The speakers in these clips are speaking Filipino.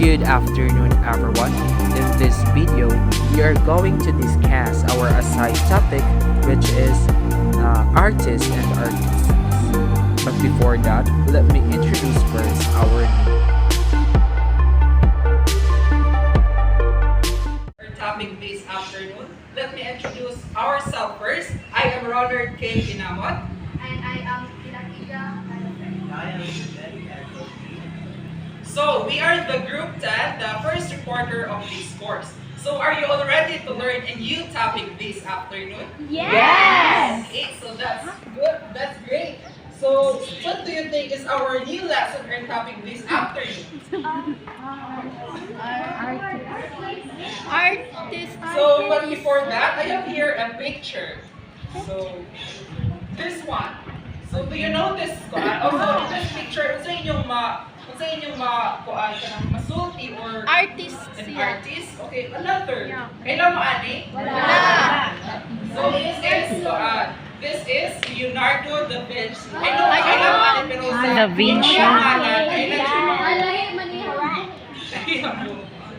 Good afternoon, everyone. In this video, we are going to discuss our assigned topic, which is artists and artists. But before that, let me introduce first our topic this afternoon. Let me introduce ourselves first. I am Ronald K. Inamot. And I am Pinakita. So, we are the Group 10, the first reporter of this course. So, are you all ready to learn a new topic this afternoon? Yes! Okay, so that's good. That's great. So, what do you think is our new lesson or topic this afternoon? Artist. So, but before that, I have here a picture. So, this one. So, do you know this? Also, this picture, sa inyong kuan ka ng masulti or Artist an siya. artist? Okay, another. Yeah. Kailan mo, ani? Wala. So, this is Leonardo da Vinci. I know, Ay, kailan mo, ani, pero sa Da Vinci.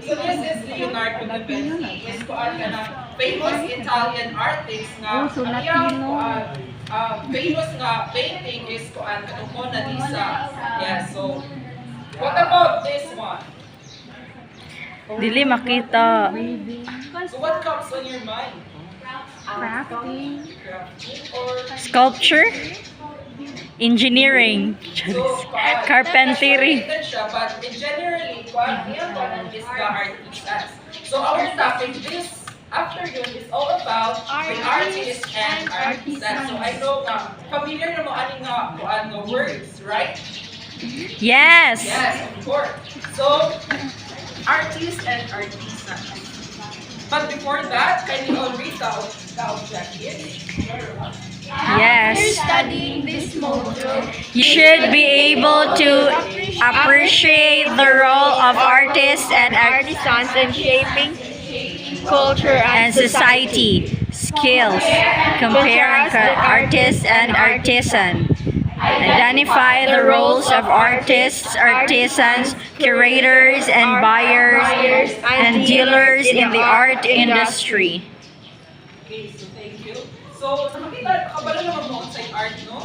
So this is Leonardo da Vinci. Is kuan ka ng famous Italian artist nga ang iyang famous nga painting is kuan ka ng Mona Lisa. Yes, so what about this one? Dili makita. So what comes on your mind? Crafting. Crafting or Sculpture? Engineering? so, Carpentry? siya, but in generally, kuan is the artisans. So our topic this afternoon is all about the artists and artisans. So I know nga, familiar na mo ani nga kuan nga words, right? Yes! Yes, of course. So, artists and artisans. But before that, can you all read the objective? Yes. Studying this module. You should be able to appreciate the role of artists and Artisans in shaping culture and society. Skills. Compare artists and artisan. Identify the roles of artists, artisans, curators, and buyers, and dealers in the art industry. Okay, so thank you. So, nakita, kabalo naman mo sa art, no?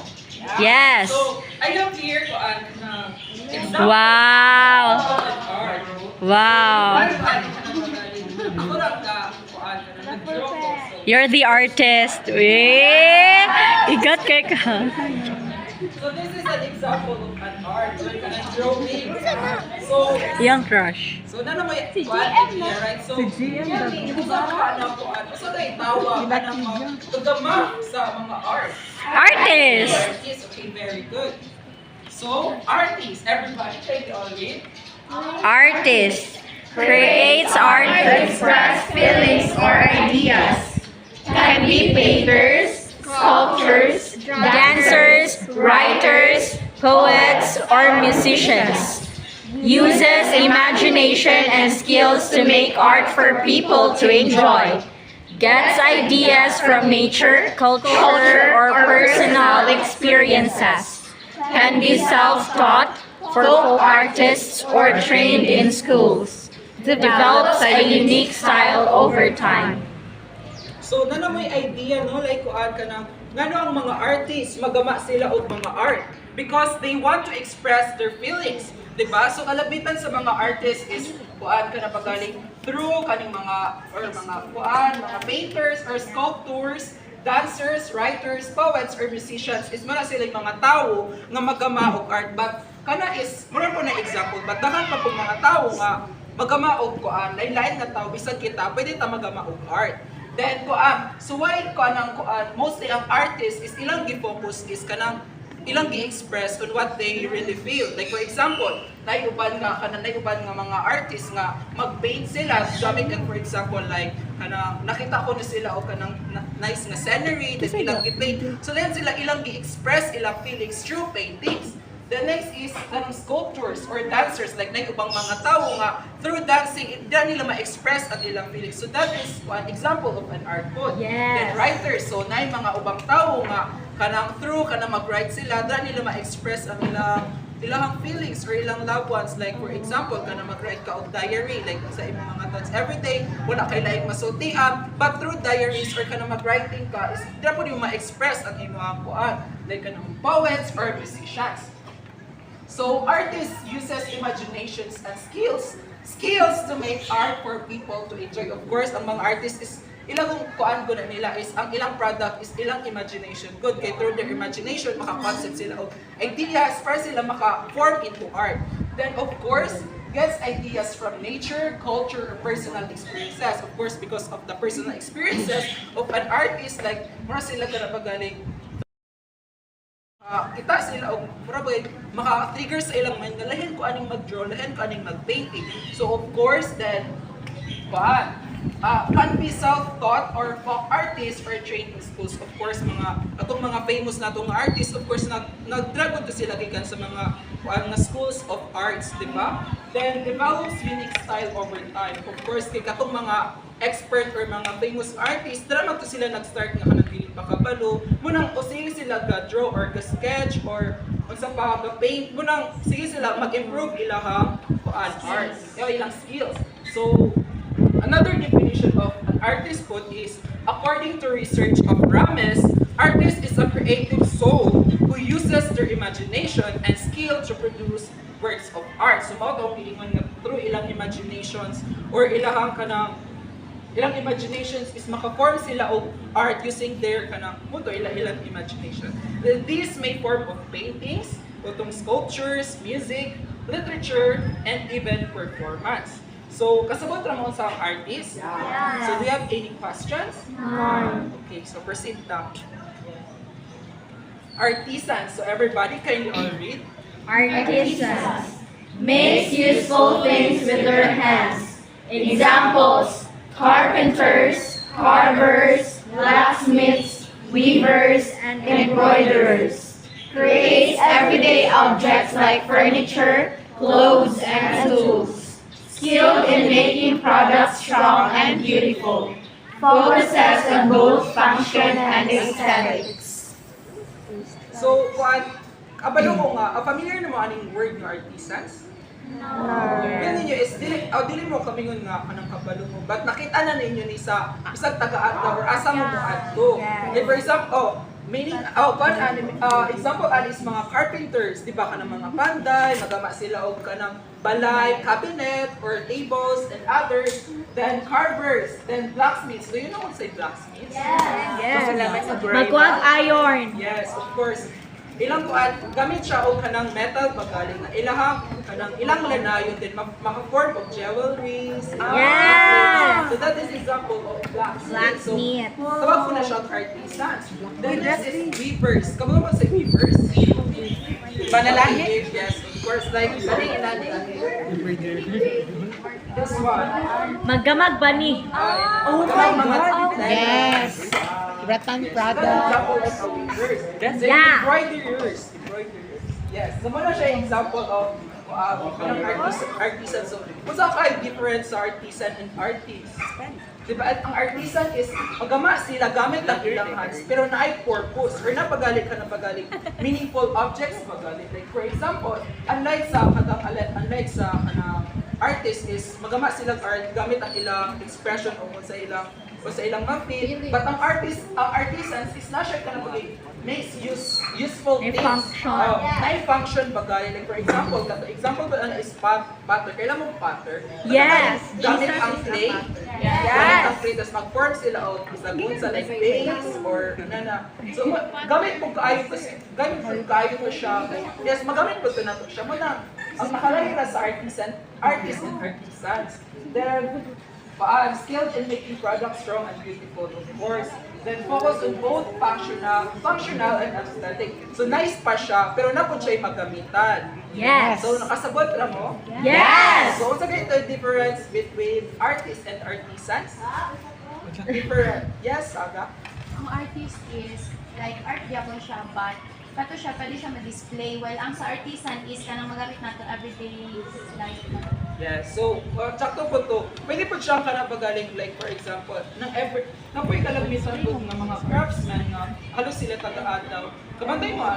Yes. So, I have here kuan na example Wow. of an art. Wow. Ako lang ka kuan ka na nag-draw ko. So, You're the artist. Igat kay ka. So this is an example of an art or an drawing. So Young crush. so na mo kuan idea, right? So ito sa na kuan. So dai tawa ka na mo pagdama sa mga art. Artist. Artist, okay, very good. So artist, everybody take it all in. Artist creates art. Express feelings or ideas. Can be painters, sculptors, Dancers, writers, poets, or musicians. Uses imagination and skills to make art for people to enjoy. Gets ideas from nature, culture, or personal experiences. Can be self-taught, folk artists, or trained in schools. Develops a unique style over time. So na may idea no like kuan ka na ngano ang mga artists magama sila og mga art because they want to express their feelings, di ba? So kalabitan sa mga artists is kuan ka na pagaling through kaning mga mga painters or sculptors, dancers, writers, poets or musicians is muna sila mga tawo nga magama og art, but kana is mura po na example but dakan pa po mga tawo nga magama og kuan lain-lain nga tawo bisag kita pwede ta magama og art. Then so why mostly ang artist is ilang gi-focus is kanang ilang gi-express on what they really feel. Like for example, naiuban nga mga artist nga mag-paint sila gamit and for example like kanang nakita ko na sila o kanang nice nga scenery then ilang gi-paint. So then sila ilang gi-express ilang feelings through paintings. The next is kanang sculptors or dancers like ubang mga tao nga through dancing dili nila ma-express ang ilang feelings. So that is one example of an art code. Then writers, so nay mga ubang tao nga kanang through kanang mag-write sila dili nila ma-express ang ilang ilahang feelings or ilang loved ones. Like for example, kana mag-write ka og diary, like sa imong mga thoughts everyday, wala kay laing masultian, but through diaries or kana mag-writing ka, is dapat yung ma-express ang imong kuan, like kanang poets or musicians. So artists uses imaginations and skills to make art for people to enjoy. Of course, ang mga artists is ilang kuan ko na nila is ang ilang product is ilang imagination. Good kay through their imagination maka-concept sila og ideas para sila maka-form into art. Then of course, gets ideas from nature, culture, or personal experiences. Of course, because of the personal experiences of an artist, like mura sila karapagaling kita sila og probably maka-trigger sa ilang mind na lahin ko aning mag-draw, lahin ko aning mag-painting. So of course then can be self-taught or folk artists or trained in schools. Of course atong mga famous na itong artists, of course nag-dragon to sila gikan sa mga schools of arts, di ba? Then develops unique style over time. Of course kay katong mga expert or mga famous artists, drama to sila nag-start nga kanang dili pa kabalo. Munang o sige sila ga-draw or ga-sketch or unsa pa ga-paint, munang sige sila mag-improve ilahang art, ilang skills. So another definition of an artist put is, according to research of Rames, artist is a creative soul who uses their imagination and skill to produce works of art. So mao to pilingon nga through ilang imaginations or ilang imaginations is maka-form sila og art using their ilang imagination. These may form of paintings, utong sculptures, music, literature, and even performance. So, kasabot ra mo sa artist? Yeah. So, do you have any questions? Okay, so proceed now. Artisans. So, everybody, can you all read? Artisans makes useful things with their hands. Examples: carpenters, carvers, blacksmiths, weavers, and embroiderers. Creates everyday objects like furniture, clothes, and tools. Skilled in making products strong and beautiful. Focuses on both function and aesthetics. So, kabalo ko nga, familiar na mo aning word nga artisans? Yan ninyo is, dili mo kamingon nga kanang kabalo mo, but nakita na ninyo ni sa isang taga-adto or asa mo mo adto. Like for example, example is mga carpenters, di ba, kanang mga panday, magama sila og kanang balay, cabinet, or tables, and others. Then carvers, then blacksmiths. Do you know what say blacksmiths? Yes. Magkuhag iron. Yes, of course. Ilang gamit siya og kanang metal pagaling na ilang lanayon din maka-form of jewelries. Yeah. So that is example of blacksmith. So tawag ko na siya artisans. Then this is weavers. Kamu mo sa weavers? Panalangit? Yes, of course. Like inani. This one. Maggamag ba ni? Oh my God. Yes. Rattan Prada. Yeah. Embroiderers. Yes. So muna siya yung example of artisan. So, kung saan kayo difference sa artisan and artist? Diba? At ang artisan is, magama sila gamit lang ilang hands, pero na-ay purpose, or napagalit meaningful objects magalit. Like for example, unlike sa artist is, magama silang art gamit ang ilang expression o sa ilang ma-feel, but ang artisans is na siya kanang makes useful May things. function. May function bagay. Like for example, example ba is pattern. Kailan mo pattern? Yes. Gamit ang clay. Gamit ang clay, tapos mag-form sila out sa like base or So gamit mo kaayo ko siya. Yes, magamit ko na to siya. Muna, ang nakalagay na sa artists and artisans. Then, skilled in making products strong and beautiful, of course. Then focus on both functional and aesthetic. So nice pa siya, pero napod siya magamitan. Yes. So nakasabot ra mo? Yes. So what's the difference between artists and artisans? Different. Yes, Saga? Ang artist is, like, art diapon siya, but pato siya, pwede siya ma-display. While ang sa artisan is kanang magamit nato everyday life. Yes, so sakto po to. Pwede po siyang kanabagaling like for example, nang po'y kalamisan po ng mga craftsmen nga halos sila taga-ataw. Kabantay mo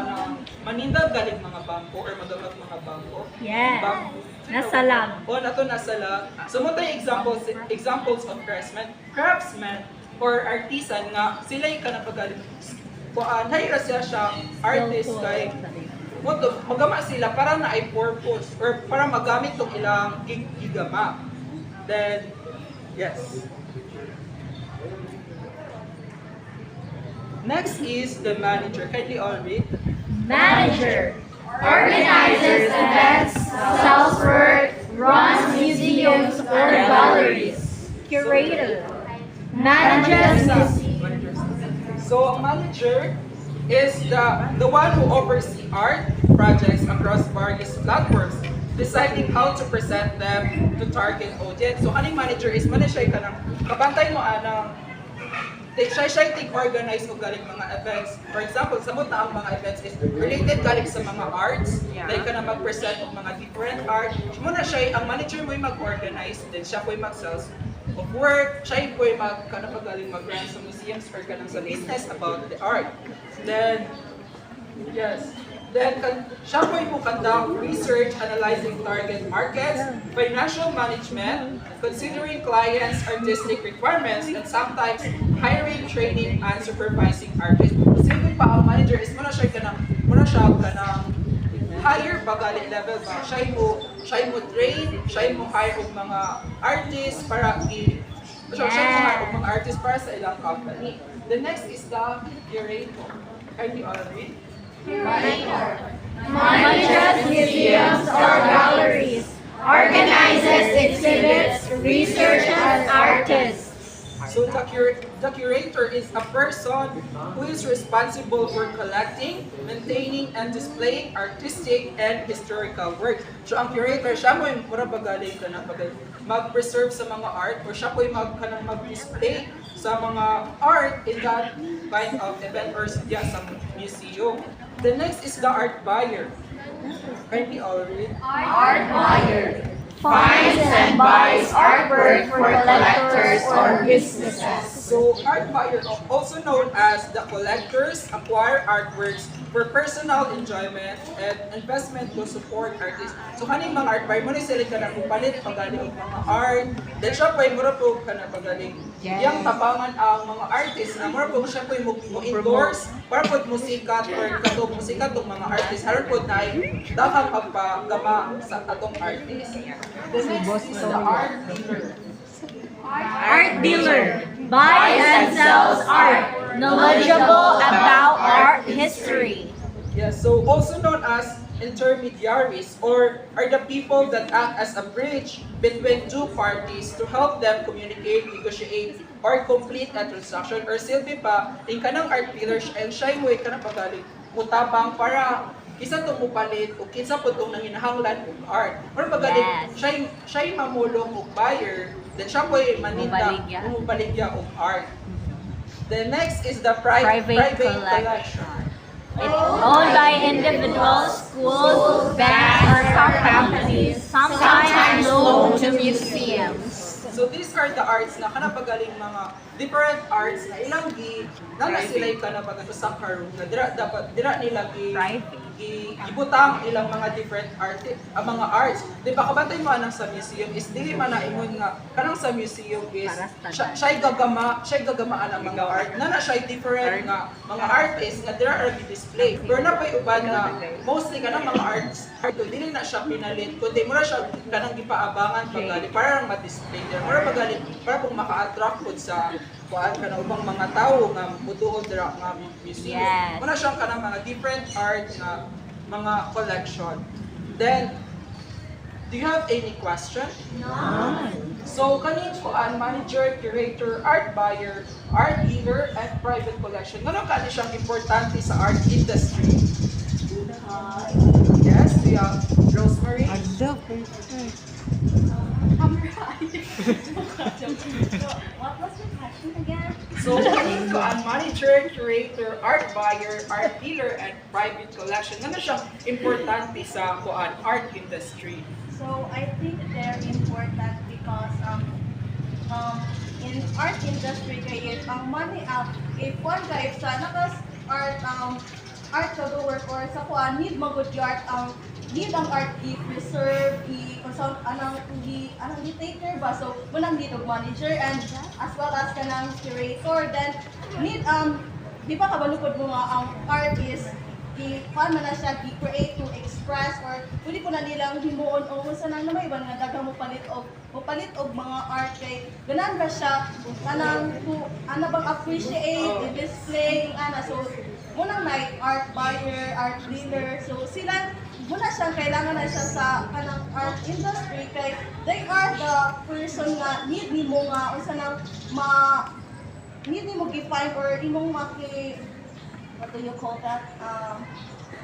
manindag galing mga bangko or magagat mga bangko. Yes. Bangko. Nasa lab. O nato nasa lab. So mo tayo examples of craftsmen or artisan nga sila yung kanabagaling. Nahira siya artist kay magama sila para na ay purpose or para magamit tong ilang gigama. Then, yes. Next is the manager. Kindly all read. Manager organizes events, sells work, runs museums or galleries. Curator manages So, ang manager is the one who oversees art projects across various platforms, deciding how to present them to target audience. So, aning manager is siya ka ng kabantay mo siya organize o galing mga events. For example, samot na ang mga events is related galing sa mga arts. Like ka na mag-present ng mga different art. Muna siya, ang manager mo yung mag-organize, then siya po yung mag-sales of work, siya po yung mag-run sa museums or ka sa business about the art. Then, yes. Then, siya po yung conduct research, analyzing target markets, financial management, considering clients' artistic requirements, and sometimes hiring, training, and supervising artists. Simple pa, ang manager is muna siya ka ng higher bagali level ba. Siya mo train, siya mo hire og mga artists para siya mo hire og mga artists para sa ilang company. The next is the curator. Can you all read? Monitors museums or galleries, organizes exhibits, researches artists. So the curator is a person who is responsible for collecting, maintaining, and displaying artistic and historical works. So ang curator, siya mo yung mura bagaling ka na mag-preserve sa mga art or siya po yung mag-display sa mga art in that kind of event or sa museum. The next is the art buyer. Can we all read? Art buyer finds and buys artwork for collectors or businesses. So, art buyer, also known as the collectors, acquire artworks for personal enjoyment and investment to support artists. So, kaning mga art buyer, muna sila ka na pupalit pagaling ng mga art. Then siya pa yung mura po ka na pagaling. Yang tabangan ang mga artists na mura po siya po yung mo-endorse para po musikat or katong musikat ng mga artists. Haron po na ay dapat pagpagama sa atong artist. The next is the art dealer. Art dealer buys and sells art, knowledgeable about art history. Yes, so also known as intermediaries or are the people that act as a bridge between two parties to help them communicate, negotiate, or complete a transaction. Or silbi pa, yung kanang art dealer, siya mo yung kanang pagaling mutabang para isa itong mupalit o kinsa po itong nanginahanglan og art. Or pagaling, siya yung mamulong og buyer, then siya po yung maninda, mubaligya og art. The next is the private collection. Owned by individuals, schools, banks, or companies, sometimes loaned to museums. So these are the arts na kanapagaling mga different arts na ilang na sila yung kanapagaling sa karoon na dira nila ibutang ilang mga different mga arts. Di ba kabantay mo anang sa museum is dili man na ingon nga kanang sa museum is siya gagamaan ang mga art na siya different nga mga artists nga dira ra display. Pero na pay uban nga mostly kanang mga arts dili na siya pinalit kundi mura siya kanang gipaabangan pagali para ma-display dira. Mura pagali para pong maka-attract pud sa kuan kanang ubang mga tawo nga mutuod dira nga museum. Yes. Muna siyang kanang mga different art nga mga collection. Then, do you have any question? No. So, kanin ko ang manager, curator, art buyer, art dealer, and private collection. Ano kani siyang importante sa art industry? Yes, we have Rosemary. What was the question again? So, ito ang manager, curator, art buyer, art dealer, and private collection. Ano siyang importante sa kuan art industry? So I think they're important because in art industry kay if ang money if one guy sa nakas art ka go work or sa kuan need magud yung art need ang art i-preserve anang take care ba so munang need og manager and as well as kanang curator then need di ba kabalukod mo nga ang art is i-kuan man na siya i-create to express or pwede ko na nilang himuon o sa nang naman iban nga daghang mo palit og mga art kay ganan ba siya kanang ana bang appreciate i-display ana so munang night art buyer art dealer so sila muna siyang kailangan na siya sa kanang art industry kay they are the person nga need nimo nga unsa nang need nimo gi-find or imong what do you call that?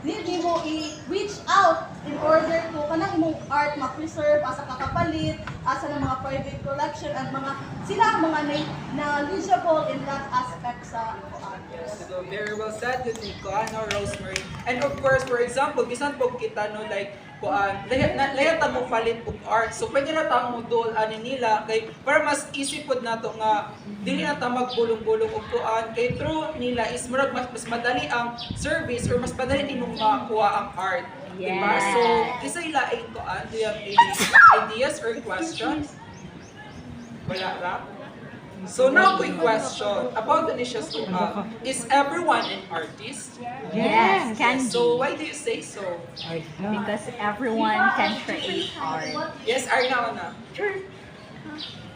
Need mo i-reach out in order to kanang imong art ma-preserve asa kakapalit, asa ng mga private collection at sila ang mga knowledgeable in that aspect sa art. So very well said, Nico, Rosemary. And of course, for example, bisan po kita no like lahat mo palit og art. So pwede na ta mo dol ani nila kay para mas easy pod nato nga dili na ta magbulong-bulong og kuan kay through nila is murag mas madali ang service or mas madali nimong makuha ang art. Diba? So kisa ila ay kuan, do you have any ideas or questions? Wala ra? So now quick question about the niche is everyone an artist? Yes, can So be. why do you say so? Because everyone can create art. Yes, Arna.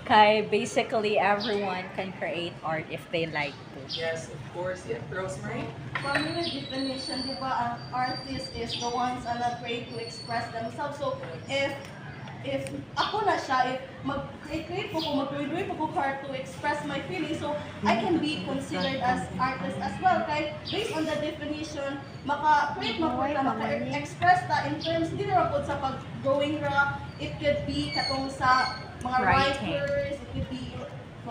Kay basically everyone can create art if they like to. Yes, of course. Yeah. Rosemary? For me, the definition, di ba, ang artist is the ones na create to express themselves. So, if ako na siya, if mag-create po ko, mag-create po ko hard to express my feelings, so I can be considered as artist as well. Kaya based on the definition, maka-create mo po ta, maka-express ta in terms, hindi na po sa pag-drawing ra, it could be katong sa mga Writing. writers, it could be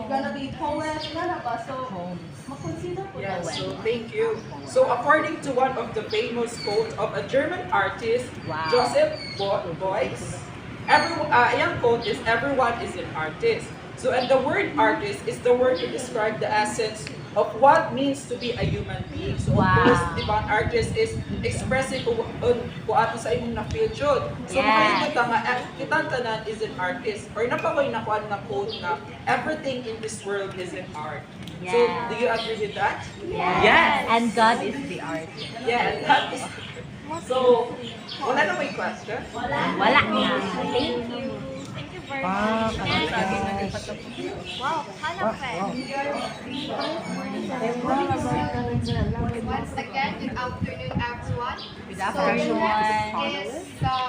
gonna be poets, na ba? So, makonsider po Yes, that. so thank you. So according to one of the famous quotes of a German artist, Wow. Joseph Beuys, yung quote is, everyone is an artist. So, and the word artist is the word to describe the essence of what means to be a human being. So, Wow. of course, di ba, an artist is expressing kung ato sa imong na-feel jud. So, Yes. makikita nga, kitang tanan is an artist. Or napakoy na kuan na quote na, everything in this world is an art. So, Yeah. do you agree with that? Yes. And God is the artist. Yeah, that is. So, wala na may question? Wala na. Thank you. Wow, hanap Once again, good afternoon, everyone. Good So, afternoon. this is the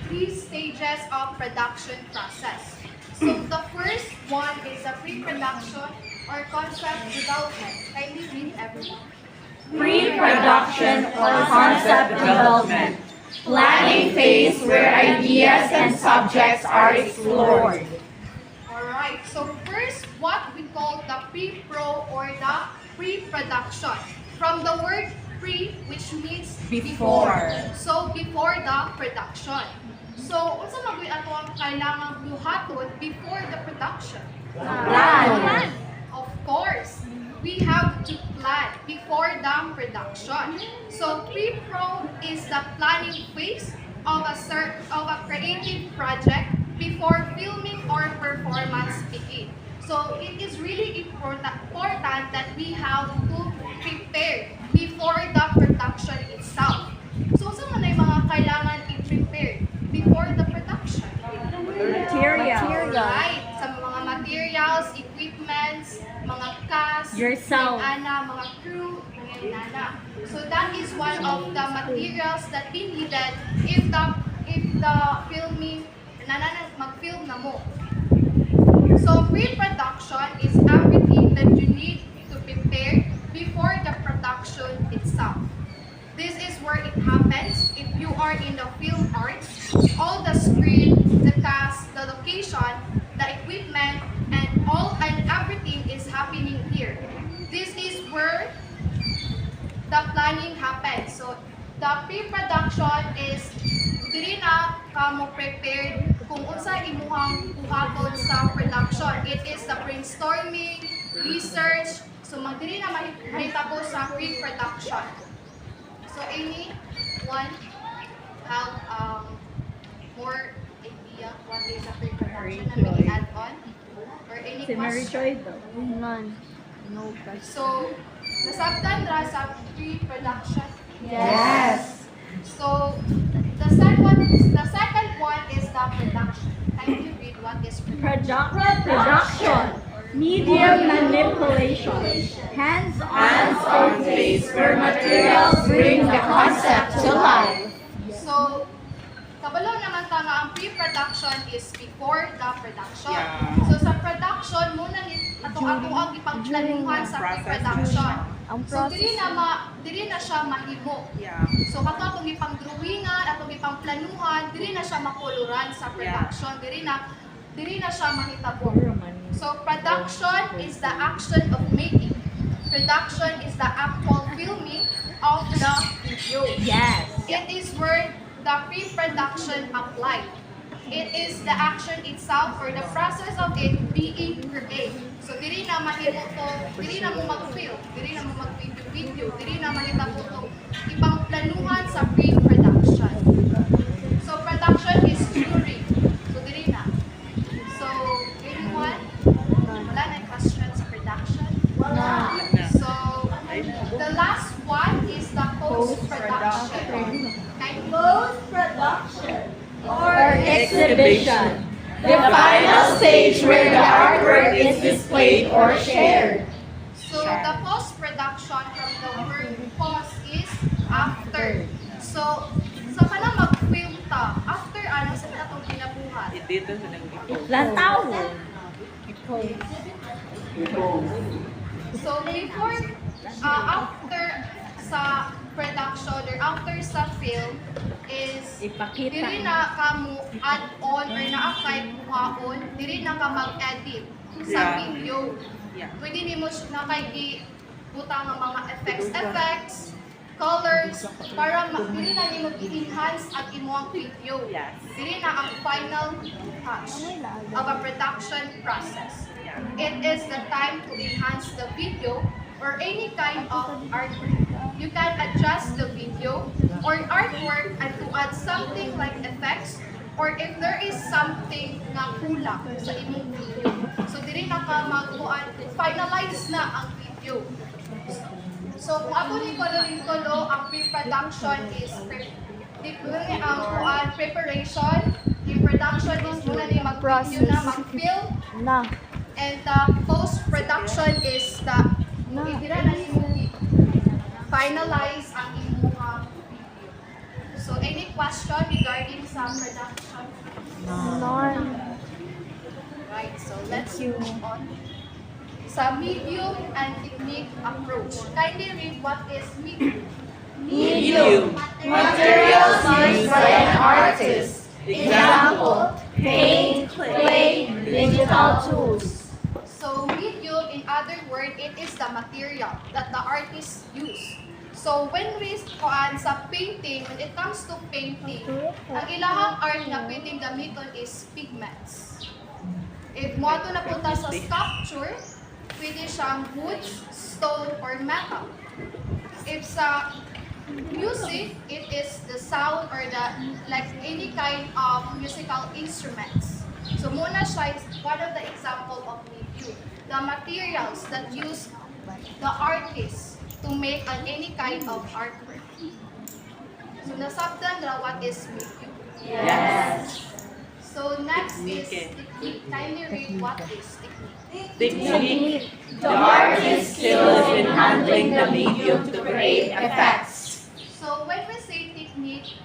3 stages of production process. So, the first one is a pre-production or concept development. Kindly read, everyone. Pre-production or concept development. Planning phase where ideas and subjects are explored. Alright, so first, what we call the pre-pro or the pre-production. From the word pre, which means Before. So, before the production. So, unsa magoy ato ang kailangan buhaton before the production? Plan. Of course, we have to plan before the production. So, pre-pro is the planning phase of a creative project before filming or performance begin. So, it is really important that we have to prepare before the production itself. So, sa man ay mga kailangan i-prepare before the production? Material. Right. Sa mga materials, equipments, mga cast, Yourself. mga crew, and nana. So that is one of the materials that we needed if the filming mag-film na mo. So pre-production is everything that you need to prepare before the production itself. This is where it happens if you are in the film arts. All the script, the cast, the location, the equipment, and everything is happening here. this is where the planning happens. So the pre-production is dili na kamo prepared kung unsa imuhang buhaton sa production. It is the brainstorming, research, so dili na mahitabo sa pre-production. So anyone have more idea what is a pre-production na may add on? Or any question? None. No question. So, nasabtan ra sa pre-production? Yes. So, the second one is the production. Can you read what is production? Production. Medium manipulation. Hands-on phase where materials bring the concept to life. So, kabalo naman ta nga ang pre-production is before the production. Yeah. So, sa production, muna ato ang ipagplanuhan sa pre-production. So, dili na siya mahimo. Yeah. So, kato atong ipang-drawingan, atong ipang-planuhan, dili na siya makuluran sa production. Dili na siya mahitabo. So, production is the action of making. Production is the actual filming of the video. Yes. It is where the pre-production applied. It is the action itself or the process of it being created. So, dili na mahimo to, dili na mo mag-film, dili na mo mag-video, dili na mahitabo to ipang-planuhan sa pre-production. So, production is during. So, dili na. So, anyone? Wala na yung question sa production? So, the last one is the post-production. Post-production. Or exhibition. The final stage where the artwork is displayed or shared. So, the post-production from the word post is after. So, sa kanang mag-film ta, after ano, sa atong ginabuhat? Dito sa nag-impose. Lantaw. So, before, after sa production or after sa film is dili na ka mo add on or na-apply buhaon, dili na ka mag-edit sa Yeah. video. Yeah. Pwede nimo na kay butang ng mga effects, colors, para dili na nimo i-enhance ang imong video. Yes. Dili na ang final touch of a production process. It is the time to enhance the video or any kind of artwork. You can adjust the video or artwork and to add something like effects or if there is something na kulang sa imong video. So, dili na ka finalize na ang video. So, kung ako ni Kolo, ang pre-production is ang preparation, yung production is muna ni mag-video na, mag-film, and the post-production is the ibira na ni finalize ang imong video. So, any question regarding sa production? None. Right, so let's move on. Sa medium and technique approach. Kindly read what is medium. Medium. Materials used by an artist. Example, paint, clay, digital tools. So medium, in other words, it is the material that the artist use. So when we sa painting, when it comes to painting, ang ilahang art na pwedeng gamiton is pigments. If mo ato napunta sa sculpture, pwede siyang wood, stone, or metal. If sa music, it is the sound or the like any kind of musical instruments. So muna siya is one of the example of medium. The materials that use the artist to make any kind of artwork. So nasabdan na what is medium? Yes. So next is technique. Kindly read what is technique. Technique. The artist's skills in handling the medium to create effects. So when we say technique,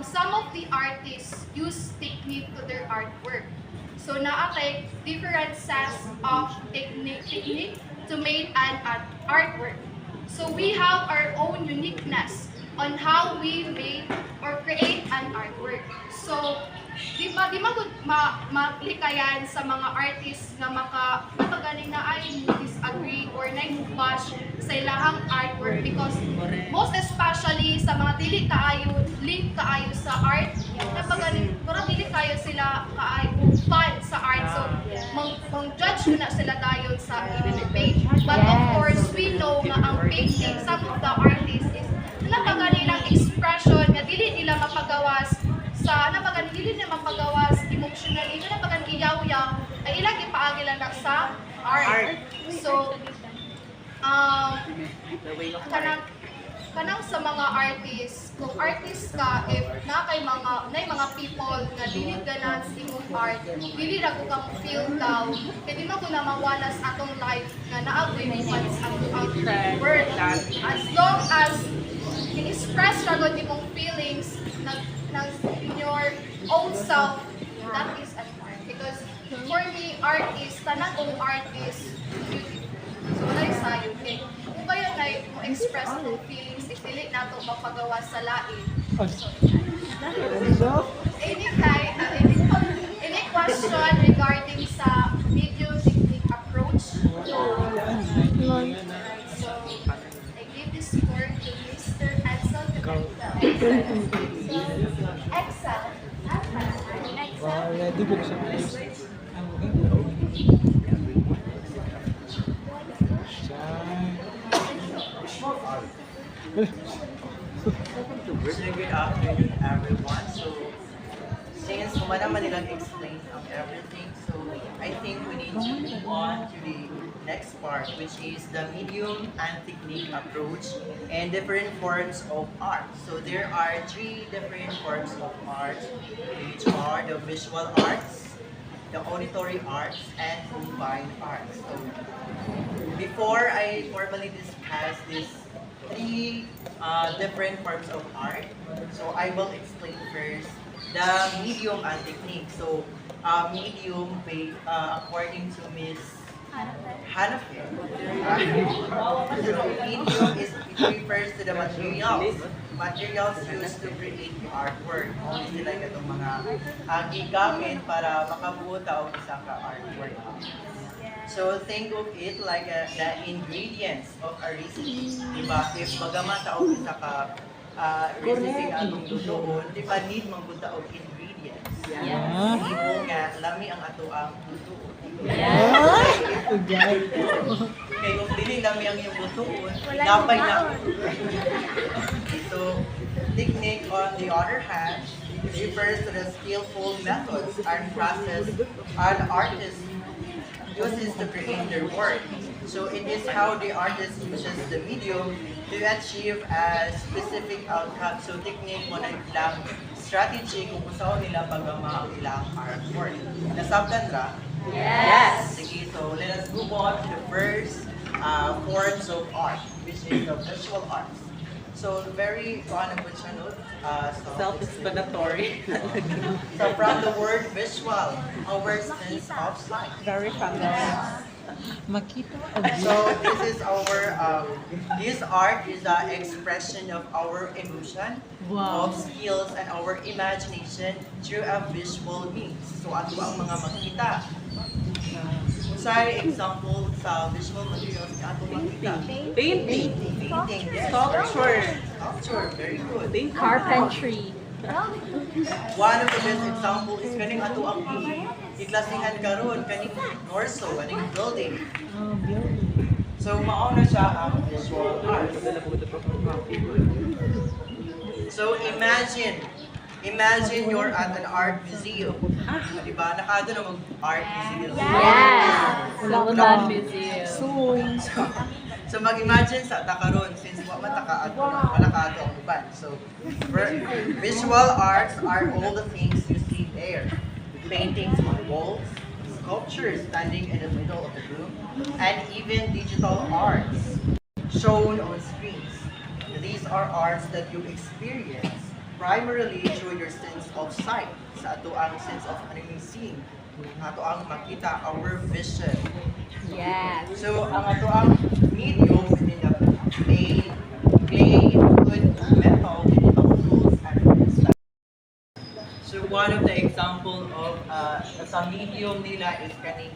some of the artists use technique to their artwork. So naatay different sets of technique to make an artwork. So we have our own uniqueness on how we make or create an artwork. So, di ba di maklikayan sa mga artist nga ganing na ay disagree or na bash sa ilahang artwork because most especially sa mga dili kaayo link kaayo sa art napaganing mura dili kayo sila kaayo fan sa art so mang-judge na sila dayon sa given page but of course we know nga ang painting some of the artists is napaganing expression nga dili nila mapagawas dili nila mapagawas emotionally napaganing iyaw-yaw ay ilang ipaagi lang na sa art. So, kanang sa mga artist, kung artist ka, if na kay mga people na dili ganan sa imong art, dili ra ko kang feel daw, kaya di man ko na mawalas atong life na naagoy mo once ang word. As long as i-express ra gud imong feelings ng your own self, that is an art. Because for me, art is, tanang kong art is beautiful. So, wala yung sayo. Okay? Kung kayo na mo-express ng feelings, dili na ito mapagawa sa lain. So, any question regarding sa video technique approach? Alright, so, I give this word to Mr. Edsel. Excel. Ready ko siya. Good afternoon, everyone. So, since naman nilang explain everything, so I think we need to move on to the next part, which is the medium and technique approach and different forms of art. So there are 3 different forms of art, which are the visual arts, the auditory arts, and combined arts. So before I formally discuss these 3 different forms of art, so I will explain first the medium and technique. So medium, according to Miss Hanafi. So medium is, it refers to the materials used to create the artwork. Mao sila katong mga gigamit para makabuo ta og isa ka artwork. So think of it like the ingredients of a recipe. Diba? If magamata og isa ka recipe atong lutoon, di ba need magbuta og ingredients. Yeah. Ibo nga lami ang ato ang lutoon. Ugay. Kaya kung dili lami ang iyong lutoon, napay na. So, technique on the other hand refers to the skillful methods and process an artist uses to create their work. So it is how the artist uses the medium to achieve a specific outcome. So technique mo na ilang strategy kung saan nila pagama ang ilang artwork. Nasabtan ra? Yes. Sige, so let us move on to the first forms of art, which is the visual arts. So very Self-explanatory. So from the word visual, our sense of sight. Very familiar. Makita og So this is our this art is the expression of our emotion, of skills, and our imagination through a visual means. So ato ang mga makita. Sa example sa visual materials nga ato makita. Painting. Painting, yes. Sculpture. Sculpture, very good. Carpentry. One of the best example is kaning ato ang iklasihan karon kaning Norso, kaning building. So mao na siya ang visual arts. So imagine you're at an art museum. Diba? Nakado na mag-art museum. Yes. Love Museum. So mag-imagine sa takaron since wala ka ang uban. So visual arts are all the things you see there. Paintings on walls, sculptures standing in the middle of the room, and even digital arts shown on screens. These are arts that you experience primarily through your sense of sight. Sa ato ang sense of seeing. Ato ang makita, our vision. Yes. So, ang ato ang medium within the clay, wood, metal, within the tools and crystal. So, one of the examples example of sa medium nila is kaning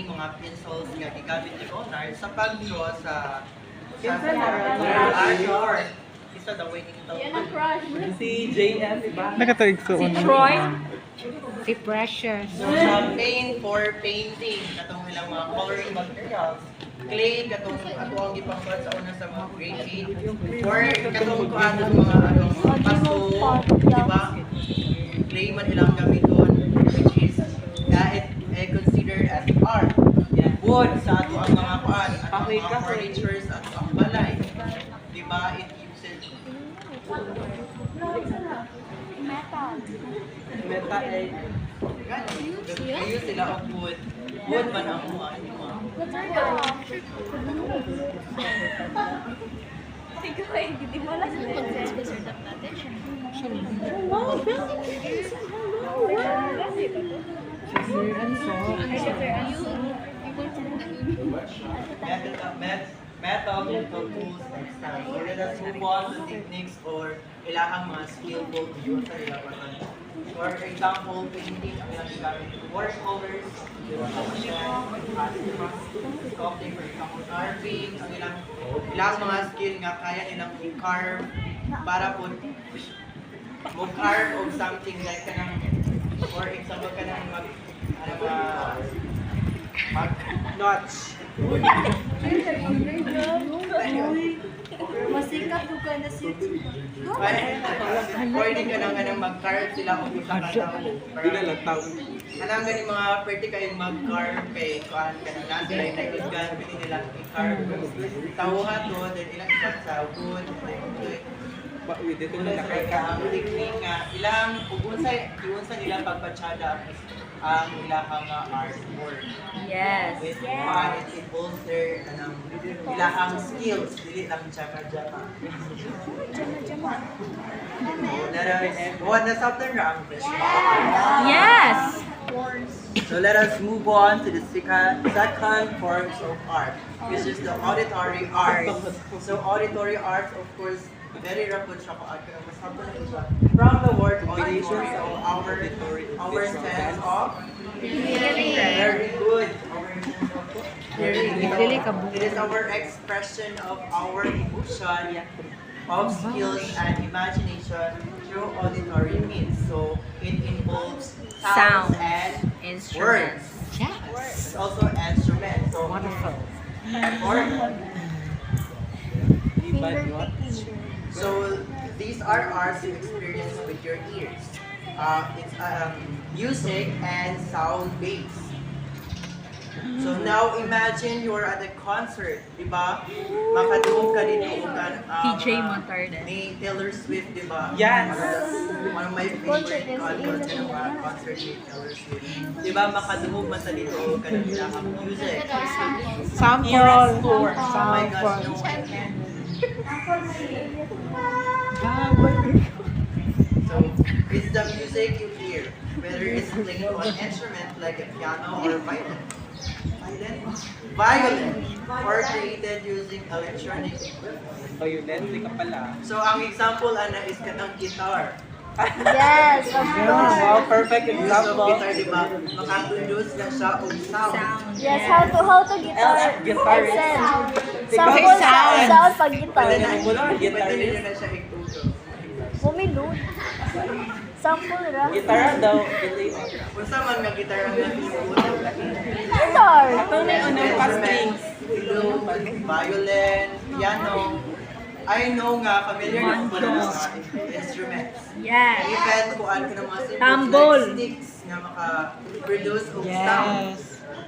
mga pencils nga gigamit ni Onar sa pag-draw sa art. Isa daw winning daw. Si JM, diba? Nakataig ko. Si Troy. Si Precious. So, sa paint for painting, katong ilang mga coloring materials, clay, katong ato ang ipangkuhan sa una sa mga grade 8, or katong kuhan sa mga paso, di ba? Clay man ilang gamiton, which is considered as art. Yan, wood sa ato ang mga kuhan, at ang mga furniture sa ato ang balay. Di ba? It uses Meta eh. Ayun sila ang wood. Wood man ang mga metal dental tools next time. So let us move on to techniques or ilahang mga skillful use sa ilang patan. For example, painting ang ilang gamit watercolors, sculpting, for example, carving, ang ilang mga skill nga kaya nilang i-carve para po mag-carve of something like kanang, for example, kanang Notch. Masikat ko ka na si pwede ka nang mag-carve sila kung isa ka tao. Anong ganing mga pwede kayong mag-carve kay kuan ka na sila yung naigusgan, pwede nilang i-carve. Tawha to, then ilang ikat sa wood, Dito na nakaka. ang technique nga, ilang, unsa nila pagpatsyada ang ilahang artwork. Yes. With one, it involves their ilahang skills, dili lang jama-jama. Na something wrong. Yes. So let us move on to the second forms of art, which is the auditory arts. So auditory arts, of course, very rapid siya ko from the word audition, so our sense of very good. It is our expression of our emotion, of skills and imagination through auditory means. So it involves sounds Sound. and Instruments. words. It's also instruments. So wonderful. So these are arts you experience with your ears. It's music and sound based. So now imagine you are at a concert, di ba? Makadungog ka dito TJ Monterde. ni Taylor Swift, di ba? Yes. One of my favorite concerts ng mga concert ni Taylor Swift. Di ba makadungog man sa dito ka ng ilahang music? Sample. Oh my gosh, no, I can't. So, it's the music you hear, whether it's playing on an instrument like a piano or violin, or created using electronic equipment. Violently ka pala. So, ang example ana is kanang guitar. Yes, Wow, perfect Use of example. guitar, di ba? Makaproduce na siya og sound. Yes, how to guitar. Guitar. Sample sound pag guitar. Pwede na, Mo lang, pwede guitarist. nyo na siya itutok. Bumilud. Sample ra. Gitara daw. Kung sa man nga guitar ang nag-iutot. Guitar. Instruments, flute, violin, piano. I know nga, familiar na po ng mga instruments. Yes. Even kung ano ng mga Tambol. like sticks na maka-produce of sound.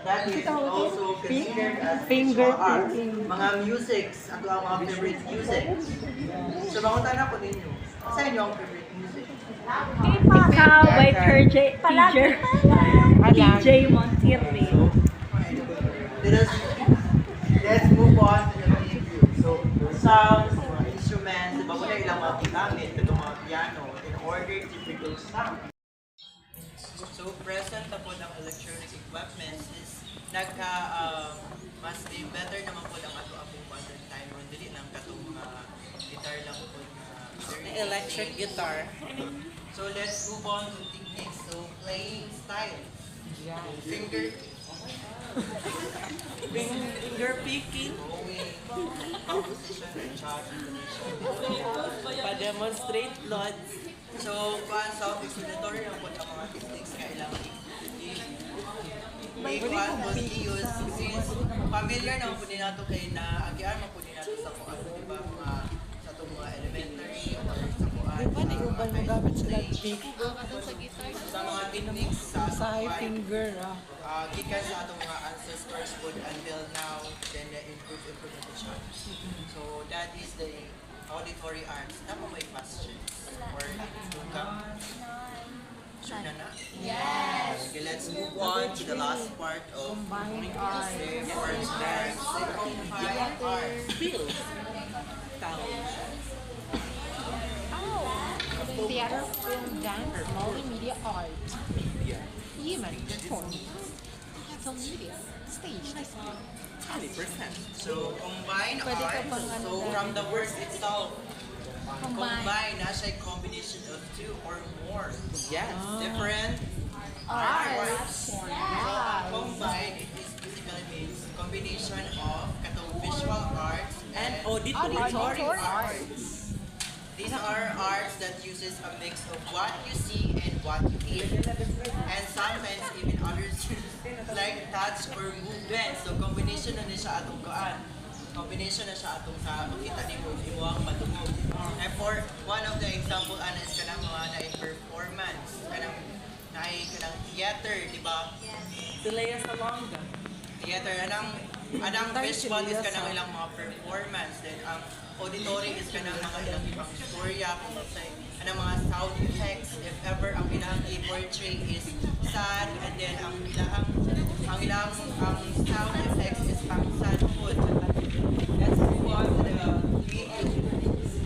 That is also considered as visual art. Mga musics, ato ang mga favorite music. So, bangutan ako ninyo. Sa inyo ang favorite music? Ikaw by TJ Monterde. Let's move on to the review. So, sounds, mga instruments, diba mo na ilang mga ginamit, ito mga piano, in order to produce sound. So, present na po ng electronic equipment is mas may better naman po ng ato-apong modern time kung dili lang katong guitar lang po na Electric guitar. So let's move on to techniques. So playing style. Finger picking. throwing, composition, and shot combination. Pa-demonstrate lots. So, kuan sa explanatory ang po ang mga techniques kailangan kuan mostly use since familiar na po din nato kay na agian man po din nato sa kuan di ba mga sa itong mga elementary or sa kuan. Di ba nag-ubal mo gamit sila pick? Sa mga techniques sa Sa high kuan, finger, gikan sa atong mga ancestors food until now, then the improvement siya. So that is the auditory arts. Tama may questions? Or sure na? Yes! Okay, let's move on to the last part of Combined arts. the first dance. Combined arts. Theater, film, dance, multimedia art. Human performance. Social media. Stage display. 20%. So, combined Pwede ka arts. pang ano So, dahil- from the words itself, combine, nasa a combination of two or more Yes. different arts. So, combine, it is basically means combination of katong visual arts And and auditory arts. these are arts that uses a mix of what you see and what you hear. And sometimes even others like touch or movement. So combination na ni siya atong kaan. Combination na siya atong sa makita ni mo imuang matungog. And for one of the example ana is kanang mga performance, kanang kanang theater, di ba? Sila sa Salonga. Theater anang visual is kanang ilang mga performance, then ang auditory is kanang mga ilang ibang storya kung say anang mga sound effects if ever ang ilang i-portray is sad, and then ang ilang sound effects is pang sad food. Let's move on to the medium,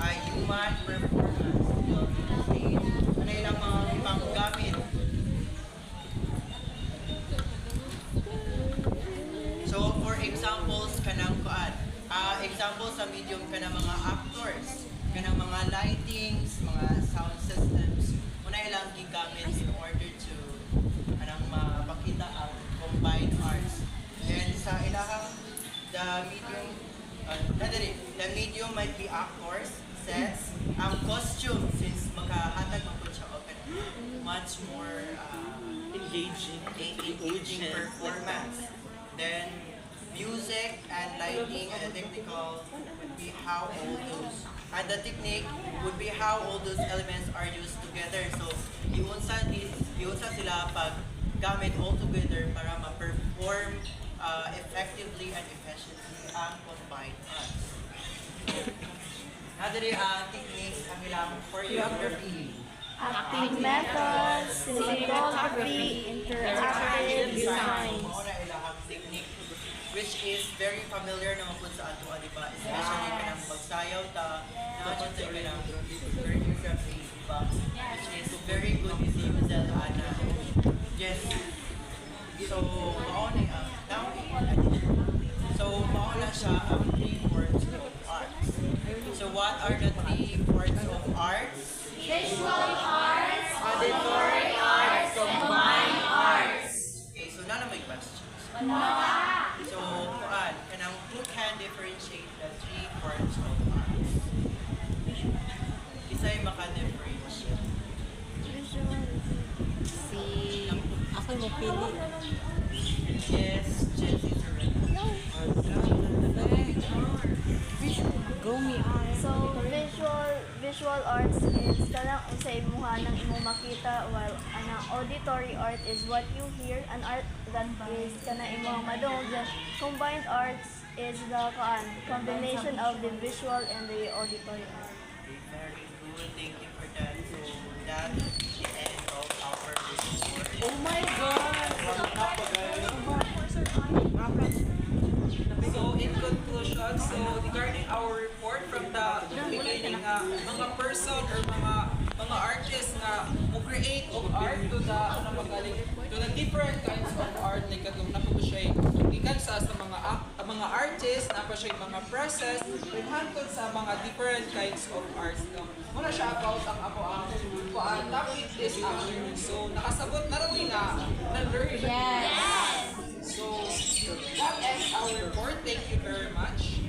human performance. Ano ilang mga ibang gamit. So, for examples, kanang kuan. Examples sa medium kanang mga actors, kanang mga lightings, mga sound systems. Una ilang gigamit in order to kanang mapakita ang combined arts. Then sa ilahang the medium might be actors, sets, ang costume since makahatag man po siya og much more engaging performance. Then music and lighting and technical would be how all those and the technique would be how all those elements are used together. So iunsa sila pag gamit all together para ma-perform effectively and efficiently ang combined arts. Nadiri ang techniques ang ilang choreography. Acting methods, cinematography, interactive design. Mauna ilahang technique which is very familiar naman po sa ato, di ba? Especially kanang magsayaw ta, naman sa kanang choreography, di ba? Which is very good is used ana. Yes. So, mauna mauna siya ang 3 forms of arts. So, what are the 3 forms of arts? Visual arts, Auditory arts, combined arts. Okay, so none of my questions. So, kuan, kanang who can differentiate the 3 forms of arts? Isa'y maka-differentiate. Ako mo pili. Yes, Jessie Torrent. Go me eye. So visual arts is kanang sa imuha ng imong makita, while anang auditory art is what you hear, an art that is kana imong madungog. Then combined arts is the combination of the visual and the auditory art. Okay, very good. Thank you for that. So, that is the end of our report. Oh my God! So in conclusion, so regarding our report from the beginning, mga person or mga artists na mo create of art to the different kinds of art like katong napo siya gikan sa mga mga artists, napa siya yung mga presses, rin hangtod sa mga different kinds of arts. No? Muna siya about ang ako ang topic this afternoon. So, nakasabot na rin na learn. Yes. So, that ends our report. Thank you very much.